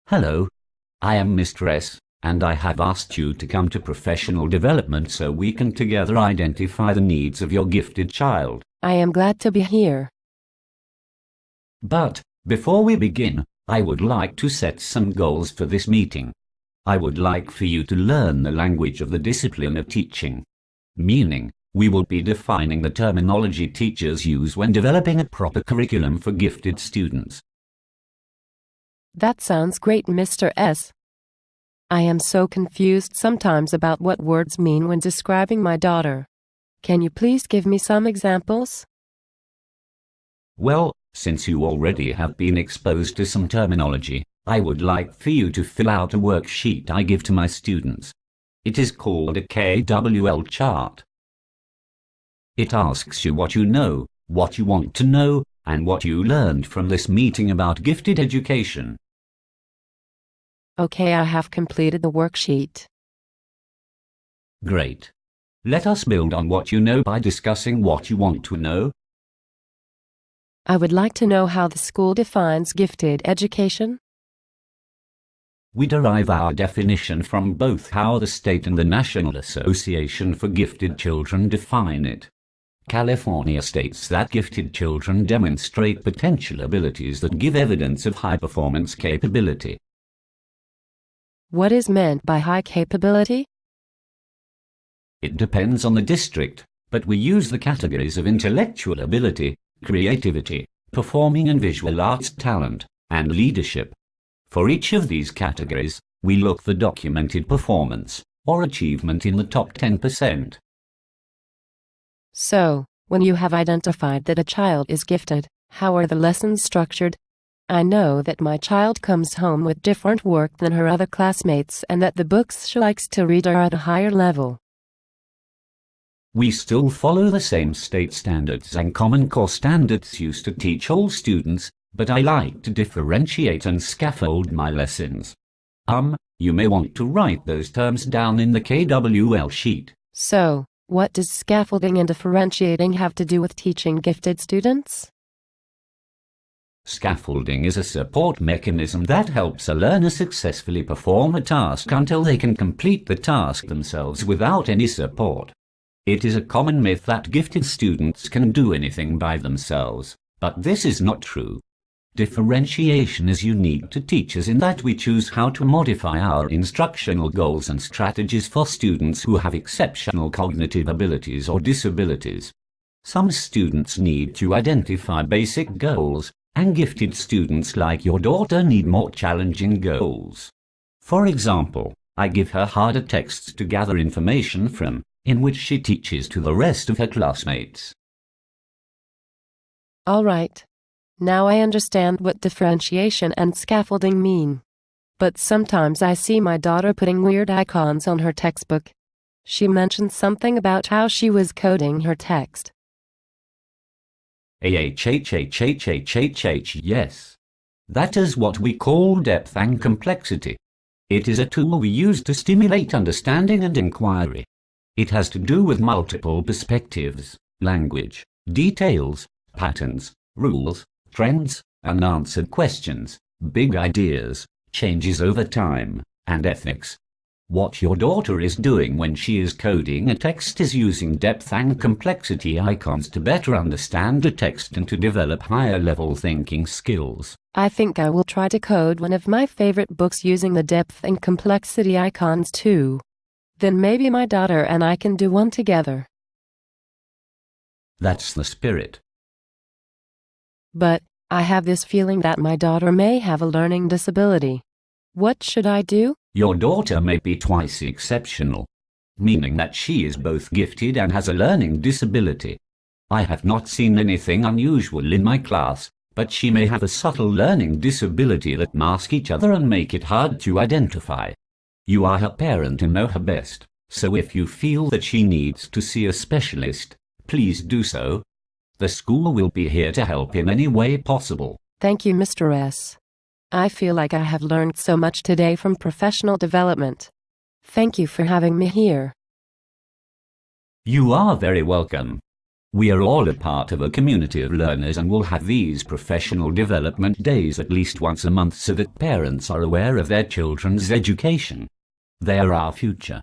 Hello, I am Mr. S, and I have asked you to come to professional development so we can together identify the needs of your gifted child. I am glad to be here. But, before we begin, I would like to set some goals for this meeting. I would like for you to learn the language of the discipline of teaching. Meaning, we will be defining the terminology teachers use when developing a proper curriculum for gifted students. That sounds great, Mr. S. I am so confused sometimes about what words mean when describing my daughter. Can you please give me some examples? Well, since you already have been exposed to some terminology, I would like for you to fill out a worksheet I give to my students. It is called a KWL chart. It asks you what you know, what you want to know, and what you learned from this meeting about gifted education. Okay, I have completed the worksheet. Great. Let us build on what you know by discussing what you want to know. I would like to know how the school defines gifted education. We derive our definition from both how the state and the National Association for Gifted Children define it. California states that gifted children demonstrate potential abilities that give evidence of high performance capability. What is meant by high capability? It depends on the district, but we use the categories of intellectual ability, creativity, performing and visual arts talent, and leadership. For each of these categories, we look for documented performance, or achievement in the top 10%. So, when you have identified that a child is gifted, how are the lessons structured? I know that my child comes home with different work than her other classmates and that the books she likes to read are at a higher level. We still follow the same state standards and Common Core standards used to teach all students, but I like to differentiate and scaffold my lessons. You may want to write those terms down in the KWL sheet. So, what does scaffolding and differentiating have to do with teaching gifted students? Scaffolding is a support mechanism that helps a learner successfully perform a task until they can complete the task themselves without any support. It is a common myth that gifted students can do anything by themselves, but this is not true. Differentiation is unique to teachers in that we choose how to modify our instructional goals and strategies for students who have exceptional cognitive abilities or disabilities. Some students need to identify basic goals, and gifted students like your daughter need more challenging goals. For example, I give her harder texts to gather information from, in which she teaches to the rest of her classmates. All right. Now I understand what differentiation and scaffolding mean. But sometimes I see my daughter putting weird icons on her textbook. She mentioned something about how she was coding her text. Yes. That is what we call depth and complexity. It is a tool we use to stimulate understanding and inquiry. It has to do with multiple perspectives, language, details, patterns, rules, trends, unanswered questions, big ideas, changes over time, and ethics. What your daughter is doing when she is coding a text is using depth and complexity icons to better understand the text and to develop higher-level thinking skills. I think I will try to code one of my favorite books using the depth and complexity icons too. Then maybe my daughter and I can do one together. That's the spirit. But I have this feeling that my daughter may have a learning disability. What should I do? Your daughter may be twice exceptional, meaning that she is both gifted and has a learning disability. I have not seen anything unusual in my class, but she may have a subtle learning disability that mask each other and make it hard to identify. You are her parent and know her best, so if you feel that she needs to see a specialist, please do so. The school will be here to help in any way possible. Thank you, Mr. S. I feel like I have learned so much today from professional development. Thank you for having me here. You are very welcome. We are all a part of a community of learners and will have these professional development days at least once a month so that parents are aware of their children's education. They are our future.